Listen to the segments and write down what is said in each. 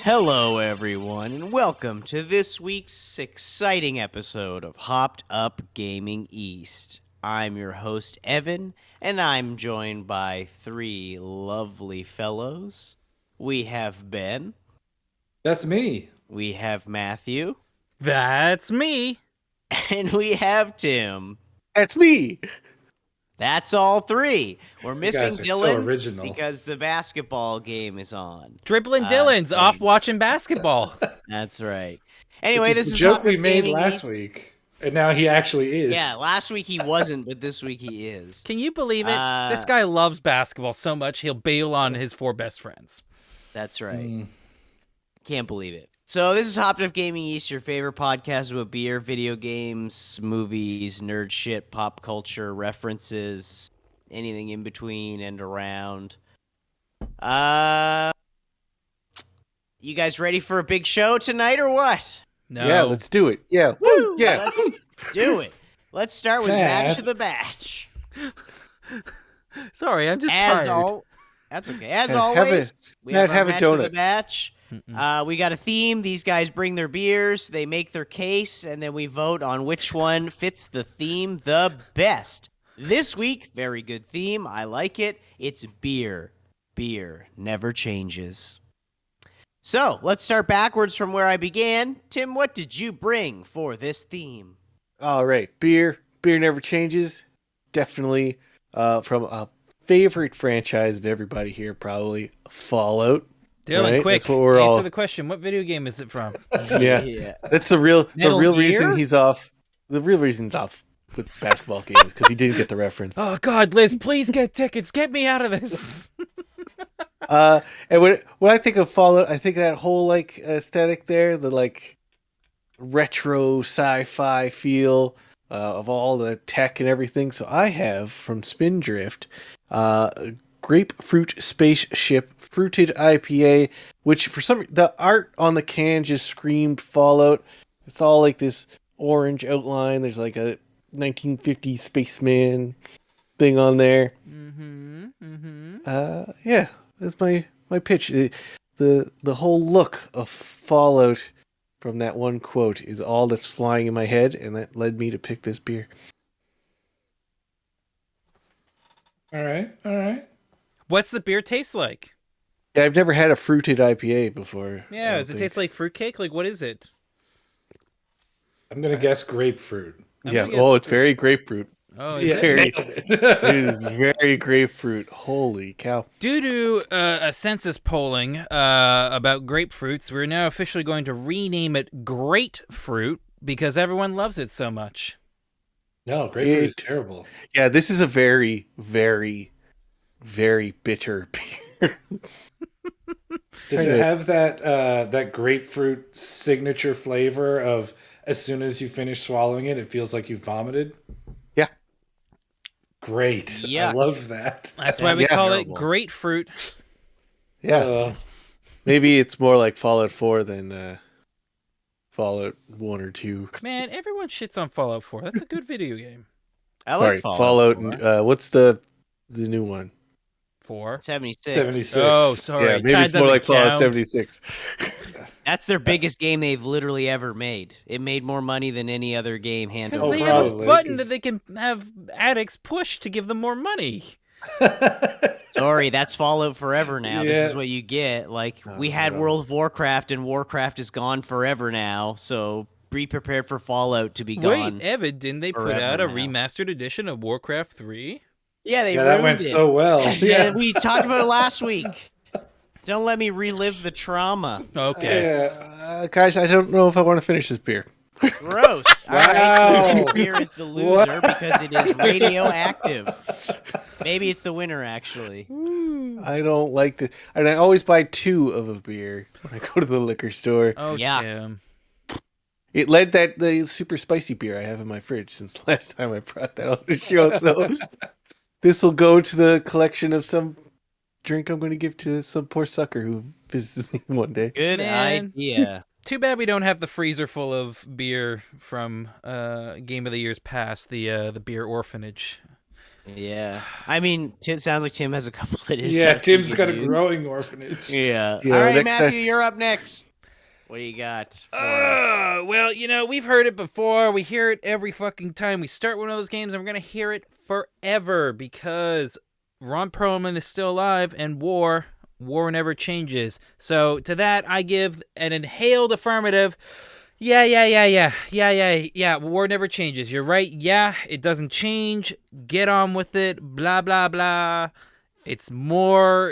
Hello, everyone, and welcome to this week's exciting episode of Hopped Up Gaming East. I'm your host, Evan, and I'm joined by three lovely fellows. We have Ben. That's me. We have Matthew. That's me. And we have Tim. That's me. That's all three. We're missing guys are Dylan so original. because the basketball game is on. Dribbling Dylan's sorry. off watching basketball. That's right. Anyway, It's this the is joke Hopped Up we made Gaming last East. week, and now he actually is. Yeah, last week he wasn't, but this week he is. Can you believe it? This guy loves basketball so much he'll bail on his four best friends. That's right. Can't believe it. So this is Hopped Up Gaming East, your favorite podcast about beer, video games, movies, nerd shit, pop culture, references, anything in between and around. You guys ready for a big show tonight or what? No. Yeah, let's do it. Yeah. Woo! Yeah. Let's do it. Let's start with Match of the Batch. Sorry, I'm just As tired. That's okay. As Have always, we have Matt, our have a Match of the donut. Batch. We got a theme. These guys bring their beers, they make their case, and then we vote on which one fits the theme the best. This week, very good theme. I like it. It's beer. Beer never changes. So, let's start backwards from where I began. Tim, what did you bring for this theme? All right. Beer never changes. Definitely from a favorite franchise of everybody here, probably Fallout. Dylan, right? quick, That's what we're answer all- the question. What video game is it from? Yeah. That's the real Metal reason Gear? he's off. The real reason he's off with basketball games because he didn't get the reference. Oh, God, Liz, please get tickets. Get me out of this. And when I think of Fallout, I think of that whole like aesthetic there, the like retro sci-fi feel of all the tech and everything. So I have from Spindrift, Grapefruit Spaceship Fruited IPA, which for some the art on the can just screamed Fallout. It's all like this orange outline. There's like a 1950s spaceman thing on there. Yeah, that's my pitch. The whole look of Fallout from that one quote is all that's flying in my head, and that led me to pick this beer. All right. What's the beer taste like? Yeah, I've never had a fruited IPA before. I Yeah, don't does it think. taste like fruitcake? Like, what is it? I'm gonna guess grapefruit. I'm Yeah. gonna guess Oh, it's very grapefruit. Oh, is it? Very- nailed it. It is very grapefruit. Holy cow! Due to a census polling about grapefruits, we're now officially going to rename it Grapefruit because everyone loves it so much. No, grapefruit is It- terrible. Yeah, this is a very, very, very bitter beer. Does it have that grapefruit signature flavor of as soon as you finish swallowing it, it feels like you vomited? Yeah. Great. Yuck. I love that. That's why we Yeah. call Terrible. it Grapefruit. Yeah, maybe it's more like Fallout 4 than Fallout 1 or 2. Man, everyone shits on Fallout 4. That's a good video game. I like Sorry, Fallout. Fallout. 4. And, what's the new one? 4. 76. 76. Oh, sorry. Yeah, maybe That it's more like doesn't Fallout count. 76. That's their biggest game they've literally ever made. It made more money than any other game handled. Because Oh, they have a probably, button 'cause- that they can have addicts push to give them more money. Sorry, that's Fallout Forever now. Yeah. This is what you get. Like, we had no. World of Warcraft, and Warcraft is gone forever now, so be prepared for Fallout to be gone. Wait, Evan, didn't they put forever out a now. remastered edition of Warcraft 3? Yeah, they Yeah, that ruined went it. so well. Yeah, we talked about it last week. Don't let me relive the trauma. Okay. Guys, I don't know if I want to finish this beer. Gross. All right, Wow. Tim's beer is the loser because it is radioactive. Maybe it's the winner, actually. I don't like the, and I always buy 2 of a beer when I go to the liquor store. Oh, Yeah. Tim. It led that the super spicy beer I have in my fridge since the last time I brought that on the show. So this will go to the collection of some drink I'm going to give to some poor sucker who visits me one day. Good Man. idea. Too bad we don't have the freezer full of beer from Game of the Year's past, the beer orphanage. Yeah. I mean, it sounds like Tim has a couple that is. Yeah, Tim's got a growing orphanage. Yeah. Yeah, All right, next Matthew, you're up next. What do you got for us? Well, we've heard it before. We hear it every fucking time we start one of those games, and we're going to hear it forever because Ron Perlman is still alive, and war never changes. So to that, I give an inhaled affirmative. Yeah. War never changes. You're right. Yeah, it doesn't change. Get on with it. Blah, blah, blah. It's more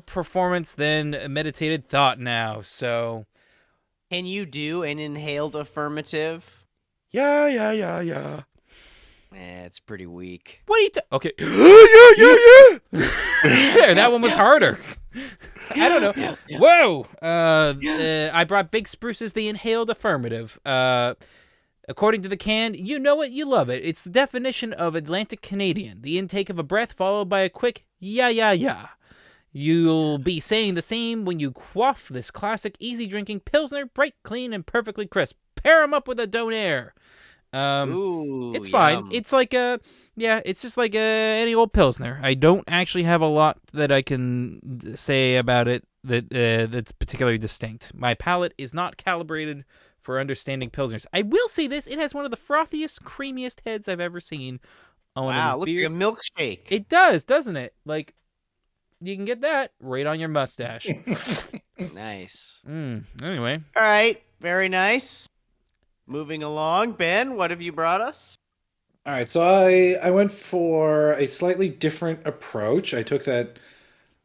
performance than a meditated thought now. So Can you do an inhaled affirmative? Yeah. It's pretty weak. what are you okay. There, that one was harder. I don't know. Whoa. I brought Big Spruce as the inhaled affirmative. According to the can, you know it, you love it. It's the definition of Atlantic Canadian. The intake of a breath followed by a quick yeah. You'll be saying the same when you quaff this classic easy-drinking Pilsner, bright, clean, and perfectly crisp. Pair 'em up with a Donair. Ooh, It's fine. yum. It's like it's just like any old Pilsner. I don't actually have a lot that I can say about it that's particularly distinct. My palate is not calibrated for understanding Pilsners. I will say this, it has one of the frothiest, creamiest heads I've ever seen on one Wow, of looks these like a beers. milkshake. It does, doesn't it? Like, you can get that right on your mustache. Nice. Anyway. All right, very nice. Moving along, Ben, what have you brought us? All right, so I went for a slightly different approach. I took that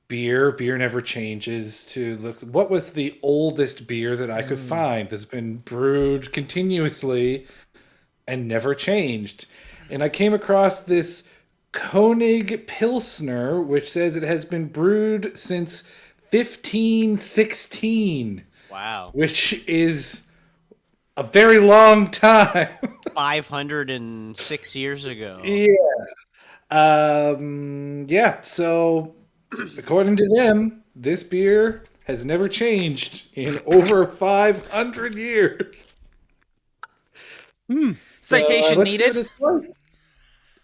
beer never changes, to look what was the oldest beer that I could find that's been brewed continuously and never changed. And I came across this Koenig Pilsner, which says it has been brewed since 1516, Wow, which is a very long time. 506 years ago. Yeah. So according to them, this beer has never changed in over 500 years. Citation Let's see needed. what it's like.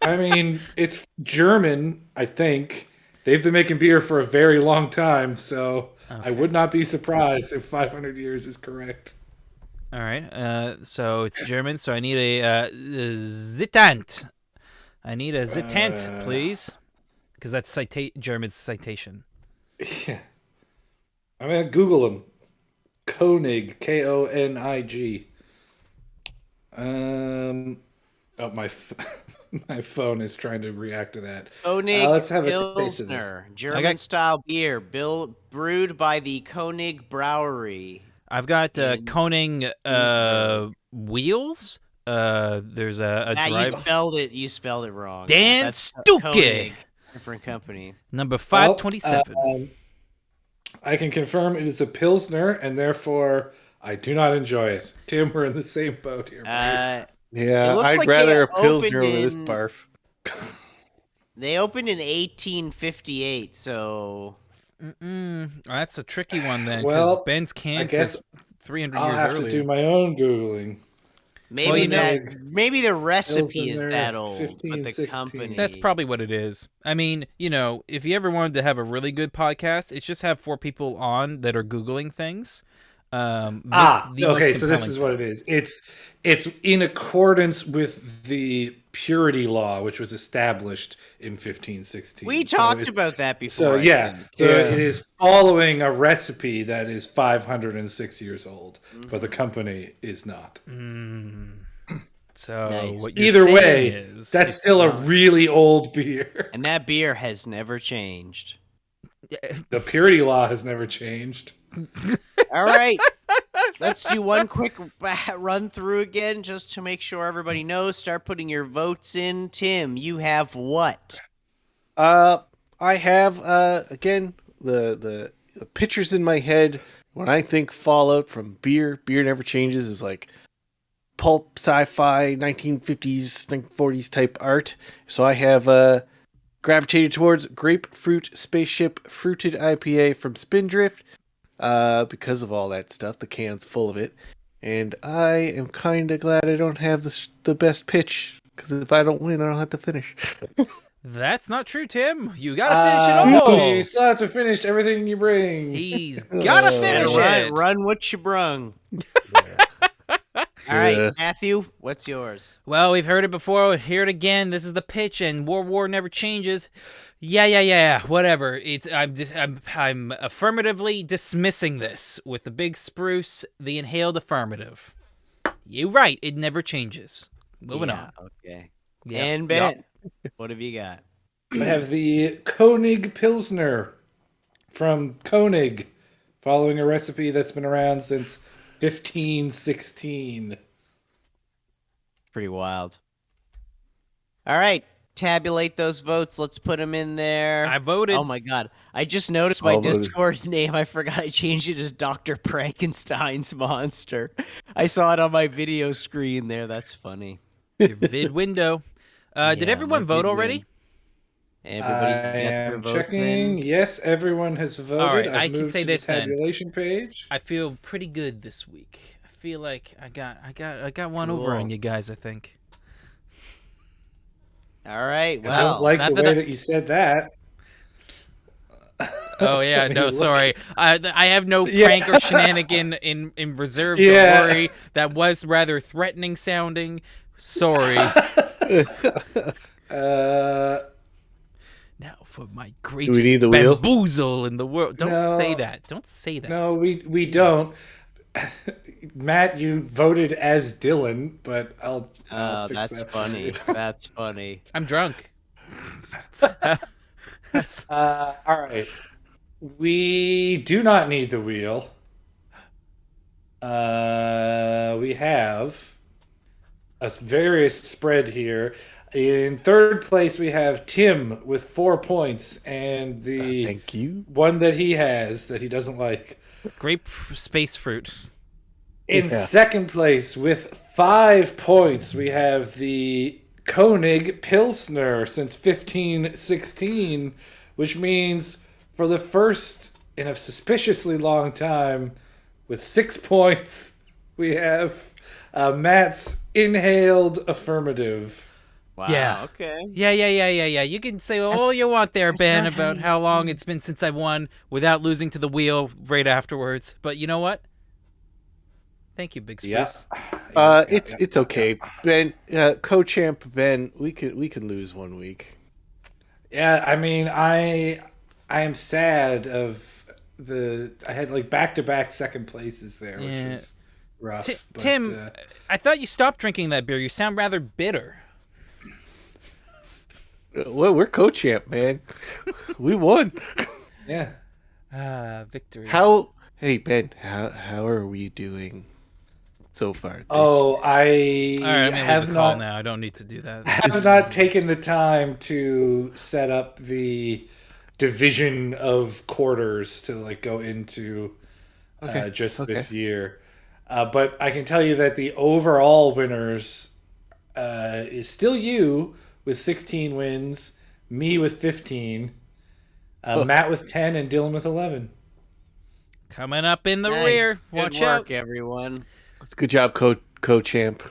I mean, it's German, I think. They've been making beer for a very long time, so I would not be surprised if 500 years is correct. All right. So it's German. So I need a Zitant. I need a Zitant, please, because that's German citation. Yeah. I'm going to Google them. Koenig, Konig. Oh, my my phone is trying to react to that. Koenig Let's have a taste of this. Pilsner, German-style beer, brewed by the Koenig Brewery. I've got In Koning wheels. There's a Matt, drive. you spelled it wrong. Dan That's Stuke. Koenig, different company. Number 527. I can confirm it is a Pilsner, and therefore I do not enjoy it. Tim, we're in the same boat here. It Yeah, looks I'd like rather they a Pilsner opened over this in- barf. They opened in 1858, so That's a tricky one then, because Well, Ben's I can guess says 300 I'll years have earlier. to do my own Googling. maybe Koenig maybe the recipe is Pilsner, that old, but 15, the 16. company. That's probably what it is. I mean, if you ever wanted to have a really good podcast, it's just have 4 people on that are Googling things. The most Okay, so this compelling is what it is. It's in accordance with the purity law, which was established in 1516. We So talked it's- about that before. So I yeah, think. so Yeah. it is following a recipe that is 506 years old, but the company is not. So Nice. what you're Either saying way, is that's it's still a not- really old beer. And that beer has never changed. The purity law has never changed. All right. Let's do one quick run through again just to make sure everybody knows. Start putting your votes in. Tim, you have what? I have again the pictures in my head when I think Fallout from beer. Beer never changes is like pulp sci-fi 1950s 1940s type art. So I have gravitated towards Grapefruit Spaceship Fruited IPA from Spindrift because of all that stuff. The can's full of it, and I am kind of glad I don't have the best pitch, because if I don't win, I don't have to finish. That's not true, Tim. You gotta finish it all. You still have to finish everything you bring. He's gotta Oh. finish Gotta it. run what you brung. All Yeah. right, Matthew, what's yours? Well, we've heard it before. We'll hear it again. This is the pitch, and war never changes. Yeah. Whatever. I'm affirmatively dismissing this with the big spruce, the inhaled affirmative. You're right. It never changes. Moving on. Okay. Yeah. And Ben, what have you got? I have the Koenig Pilsner from Koenig, following a recipe that's been around since 1516. Pretty wild. All right, tabulate those votes. Let's put them in there. I voted. Oh my god! I just noticed my All voted. Discord name. I forgot I changed it as Dr. Frankenstein's monster. I saw it on my video screen there. That's funny. Your vid window. Did Yeah, everyone my vote vid already? win. Everybody I got their am votes checking. in. Yes, everyone has voted. All right, I've I can moved say to this the then. tabulation page. I feel pretty good this week. I feel like I got one over Cool. on you guys, I think. All right. I Well, don't like not the that way I- that you said that. Oh yeah, Let me no, look. sorry. I have no Yeah. prank or shenanigan in reserve. Yeah. Don't worry. That was rather threatening sounding. Sorry. Uh, Now for my greatest need the wheel? bamboozle in the world. Don't No. say that. Don't say that. no, we don't. Matt, you voted as Dylan, but I'll oh, fix that's that for funny. you. That's funny. I'm drunk. That's All right. We do not need the wheel. We have a various spread here. In third place, we have Tim with 4 points, and the Thank you. one that he has that he doesn't like. grape space fruit. In Yeah. second place, with 5 points, we have the Koenig Pilsner since 1516, which means for the first in a suspiciously long time, with 6 points, we have Matt's inhaled affirmative. Wow. Yeah. Okay. Yeah. You can say all you want there, that's Ben, not how about you how long it's been since I won without losing to the wheel right afterwards. But you know what? Thank you, Big Spruce. It's okay, Ben. Co-champ Ben, we could lose 1 week. Yeah, I mean, I am sad of I had like back-to-back second places there, Yeah. which is rough. but, Tim, I thought you stopped drinking that beer. You sound rather bitter. Well, we're co-champ, man. We won. yeah. Victory. Hey Ben, how are we doing so far? Oh, I All right, I'm gonna have leave the call not now. I don't need to do that. have not taken the time to set up the division of quarters to like go into Okay, just okay. this year. But I can tell you that the overall winners is still you with 16 wins, me with 15, Matt with 10, and Dylan with 11. Coming up in the Nice. rear. Good Watch work, out. everyone. It's good job, co-champ.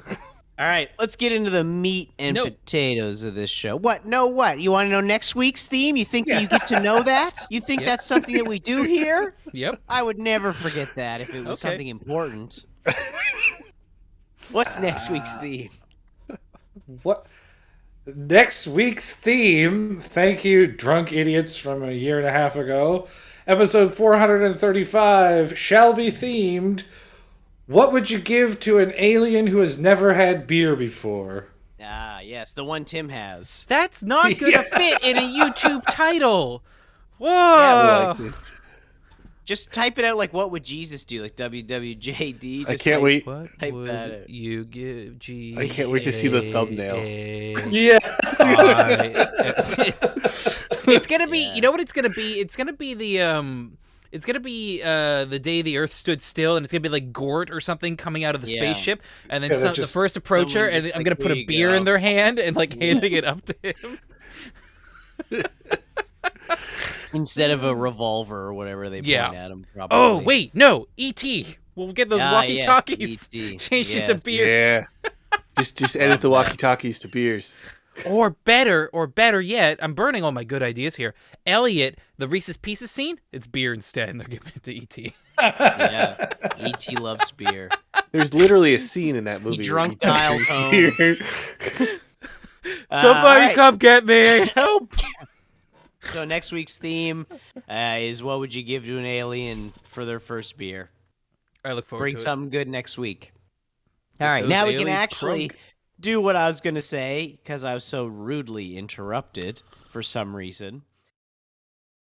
All right, let's get into the meat and Nope. potatoes of this show. What? No, what? You want to know next week's theme? You think that you get to know that? You think Yep. that's something that we do here? Yep. I would never forget that if it was Okay. something important. What's next week's theme? What? Next week's theme, thank you, drunk idiots from a year and a half ago. Episode 435 shall be themed. What would you give to an alien who has never had beer before? Ah, yes, the one Tim has. That's not going to fit in a YouTube title. Whoa. Yeah, I like it. Just type it out like what would Jesus do? Like WWJD. I Just can't type- wait. What Type would that out. you give G? I can't wait to see the thumbnail. Yeah. It's gonna be. Yeah. You know what it's gonna be? It's gonna be the It's gonna be the day the Earth stood still, and it's gonna be like Gort or something coming out of the Yeah. spaceship, and then Yeah, they're the just- first approacher, someone and just I'm like, gonna put "Here a you beer go." in their hand and like handing it up to him. Instead of a revolver or whatever they Yeah. point at him. Probably. Oh wait, no, E.T. We'll get those Ah, walkie-talkies yes, E.T. changed into Yes. beers. Yeah. Just edit the walkie-talkies to beers. Or better yet, I'm burning all my good ideas here. Elliot, the Reese's Pieces scene, it's beer instead, and they're giving it to E.T. Yeah, E.T. loves beer. There's literally a scene in that movie. drunk where Kyle's drinks home. beer. Somebody all right. come get me! Help! So next week's theme is what would you give to an alien for their first beer? I look forward Bring to something good next week. All right, those now we can aliens actually crunk. do what I was going to say because I was so rudely interrupted for some reason.